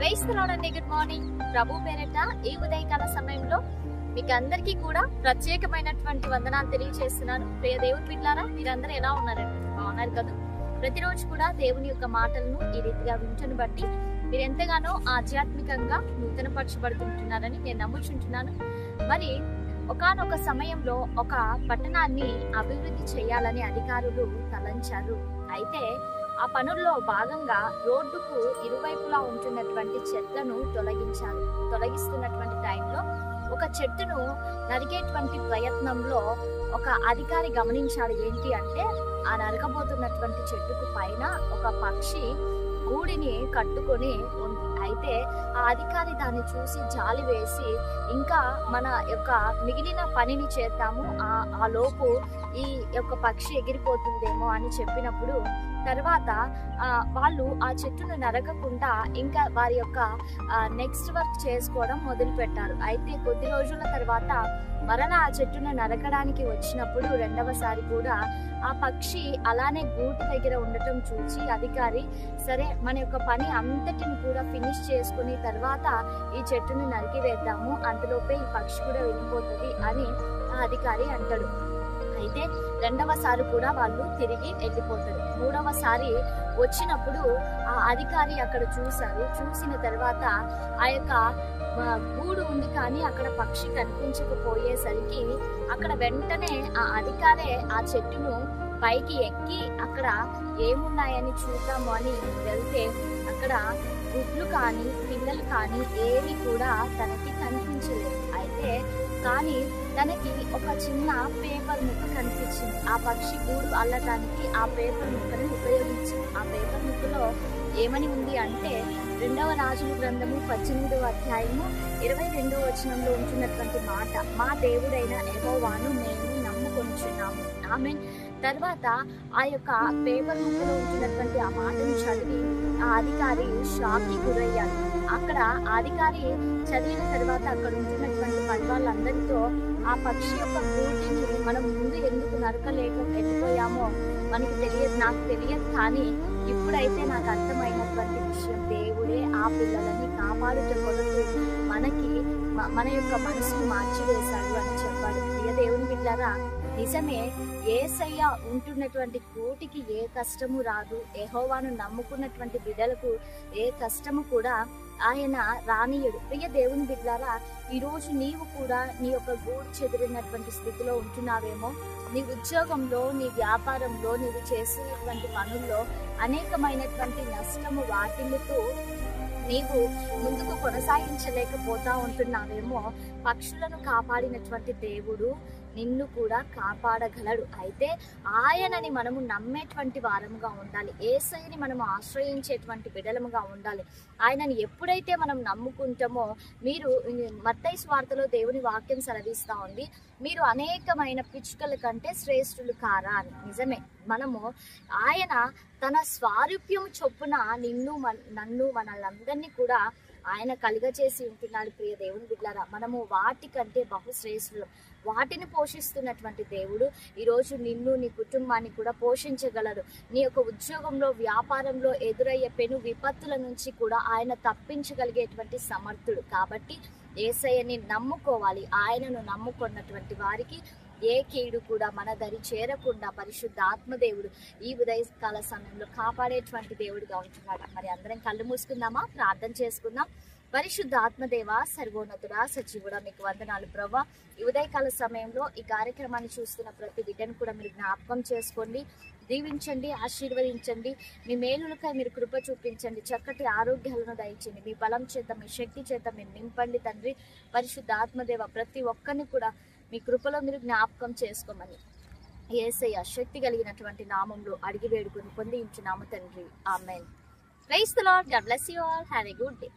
వేస్తున్నానండి. Good morning. ప్రభు పేరట ఈ ఉదయకాల సమయంలో మీకు అందరికీ కూడా ప్రత్యేకమైనటువంటి వందనాలు తెలియజేస్తున్నాను. ప్రియ దేవుని బిడ్డలారా, మీరందరూ ఎలా ఉన్నారండి? బాగున్నారు కదా? ప్రతిరోజు కూడా దేవుని యొక్క మాటలను ఈ రీతిగా వింటను బట్టి మీరు ఎంతగానో ఆధ్యాత్మికంగా నూతనపరచబడుతుంటున్నారని నేను నమ్ముచుంటున్నాను. మరి ఒకానొక సమయంలో ఒక పట్టణాన్ని అభివృద్ధి చేయాలని అధికారులు తలంచారు. అయితే ఆ పనుల్లో భాగంగా రోడ్డుకు ఇరువైపులా ఉంటున్నటువంటి చెట్లను తొలగిస్తున్నటువంటి టైంలో ఒక చెట్టును నరికేటువంటి ప్రయత్నంలో ఒక అధికారి గమనించాడు. ఏంటి అంటే, ఆ నరకబోతున్నటువంటి చెట్టుకు పైన ఒక పక్షి గూడిని కట్టుకొని ఉంది. అయితే ఆ అధికారి దాన్ని చూసి జాలి వేసి, ఇంకా మన యొక్క మిగిలిన పనిని చేద్దాము, ఆ లోపు ఈ యొక్క పక్షి ఎగిరిపోతుందేమో అని చెప్పినప్పుడు తర్వాత వాళ్ళు ఆ చెట్టును నరకకుండా ఇంకా వారి యొక్క నెక్స్ట్ వర్క్ చేసుకోవడం మొదలు పెట్టారు. అయితే కొద్ది రోజుల తర్వాత మరలా ఆ చెట్టును నరకడానికి వచ్చినప్పుడు రెండవసారి కూడా ఆ పక్షి అలానే గూటి దగ్గర ఉండటం చూసి అధికారి, సరే మన యొక్క పని అంతటిని కూడా ఫినిష్ చేసుకుని తర్వాత ఈ చెట్టును నరికివేద్దాము, అంతలోపే ఈ పక్షి కూడా వెళ్ళిపోతుంది అని ఆ అధికారి అంటాడు. అయితే రెండవసారి కూడా వాళ్ళు తిరిగి వెళ్ళిపోతారు. మూడవసారి వచ్చినప్పుడు ఆ అధికారి అక్కడ చూసిన తర్వాత ఆ యొక్క గూడు ఉంది కానీ అక్కడ పక్షి కనిపించకపోయేసరికి అక్కడ వెంటనే ఆ అధికారే ఆ చెట్టును పైకి ఎక్కి అక్కడ ఏమున్నాయని చూద్దాము అని వెళ్తే అక్కడ గుడ్లు కానీ పిల్లలు కానీ ఏవి కూడా తనకి కనిపించలేదు. అయితే కానీ తనకి ఒక చిన్న పేపర్ ముక్క కనిపించింది. ఆ పక్షి గూడు అల్లటానికి ఆ పేపర్ ముక్కని ఉపయోగించింది. ఆ పేపర్ ముక్కలో ఏమని ఉంది అంటే, 2వ రాజుల గ్రంథము 18వ అధ్యాయము 22వ వచనంలో ఉంటున్నటువంటి మాట, మా దేవుడైన యెహోవాను మేము నమ్ముకొనుచున్నాము. ఆమేన్. తర్వాత ఆ యొక్క పేపర్ ముక్కలో ఉంటున్నటువంటి ఆ మాటను చదివి ఆ అధికారి షాక్కి గురయ్యాడు. అక్కడ అధికారి చదివిన తర్వాత అక్కడ ఉంటున్నటువంటి పని వాళ్ళందరితో, ఆ పక్షి యొక్క గూటిని మనం ముందు ఎందుకు వెళ్ళిపోయామో నాకు తెలియదు, కానీ ఇప్పుడైతే నాకు అర్థమైనటువంటి విషయం, దేవుడే ఆ పిల్లలని కాపాడుట కొరకు మన యొక్క మనసును మార్చివేశాడు అని చెప్పాడు. ప్రియ దేవుని బిడ్డలారా, నిజమే, యేసయ్య ఉంటున్నటువంటి కోటికి ఏ కష్టము రాదు. యెహోవాను నమ్ముకున్నటువంటి బిడ్డలకు ఏ కష్టము కూడా ఆయన రానియడు. ప్రియ దేవుని బిడ్డలారా, ఈరోజు నీవు కూడా నీ యొక్క గూడు చెదిరినటువంటి స్థితిలో ఉంటున్నావేమో. నీ ఉద్యోగంలో, నీ వ్యాపారంలో, నీవు చేసేటువంటి పనుల్లో అనేకమైనటువంటి నష్టము వాటిల్లుతూ నీవు ముందుకు కొనసాగించలేకపోతా ఉంటున్నావేమో. పక్షులను కాపాడినటువంటి దేవుడు నిన్ను కూడా కాపాడగలడు. అయితే ఆయనని మనము నమ్మేటువంటి వారముగా ఉండాలి. యేసయ్యని మనము ఆశ్రయించేటువంటి బిడ్డలముగా ఉండాలి. ఆయనని ఎప్పుడైతే మనం నమ్ముకుంటామో, మీరు మత్తయి సువార్తలో దేవుని వాక్యం సెలవిస్తా ఉంది, మీరు అనేకమైన పిచ్చుకల కంటే శ్రేష్ఠులు కారా అని. నిజమే, మనము ఆయన తన స్వారూప్యము చొప్పున నన్ను మనల్ని కూడా ఆయన కలుగచేసి ఉంటున్నాడు. ప్రియ దేవుని బిడ్డలారా, మనము వాటికంటే బహుశ్రేష్ఠులు. వాటిని పోషిస్తున్నటువంటి దేవుడు ఈరోజు నిన్ను, నీ కుటుంబాన్ని కూడా పోషించగలడు. నీ యొక్క ఉద్యోగంలో, వ్యాపారంలో ఎదురయ్యే పెను విపత్తుల నుంచి కూడా ఆయన తప్పించగలిగేటువంటి సమర్థుడు. కాబట్టి యేసయ్యని నమ్ముకోవాలి. ఆయనను నమ్ముకున్నటువంటి వారికి ఏ కీడు కూడా మన దరి చేరకుండా పరిశుద్ధ ఆత్మదేవుడు ఈ ఉదయకాల సమయంలో కాపాడేటువంటి దేవుడిగా ఉంటున్నాడు. మరి అందరం కళ్ళు మూసుకుందామా? ప్రార్థన చేసుకుందాం. పరిశుద్ధ ఆత్మదేవ, సర్వోన్నతుడా, సజీవుడా, మీకు వందనాలు ప్రభువా. ఈ ఉదయకాల సమయంలో ఈ కార్యక్రమాన్ని చూస్తున్న ప్రతి బిడ్డను కూడా మీరు జ్ఞాపకం చేసుకోండి, దీవించండి, ఆశీర్వదించండి. మీ మేలులకై మీరు కృప చూపించండి, చక్కటి ఆరోగ్యాలను దయచేయండి. మీ బలం చేత, మీ శక్తి చేత మీరు నింపండి తండ్రి. పరిశుద్ధ ఆత్మదేవ, ప్రతి ఒక్కరిని కూడా మీ కృపలో మీరు జ్ఞాపకం చేసుకోమని యేసయ్య శక్తి కలిగినటువంటి నామంలో అడిగి వేడుకొని పొందించున్నాము తండ్రి. ఆమేన్. Praise the lord. God bless you all. Have a good day.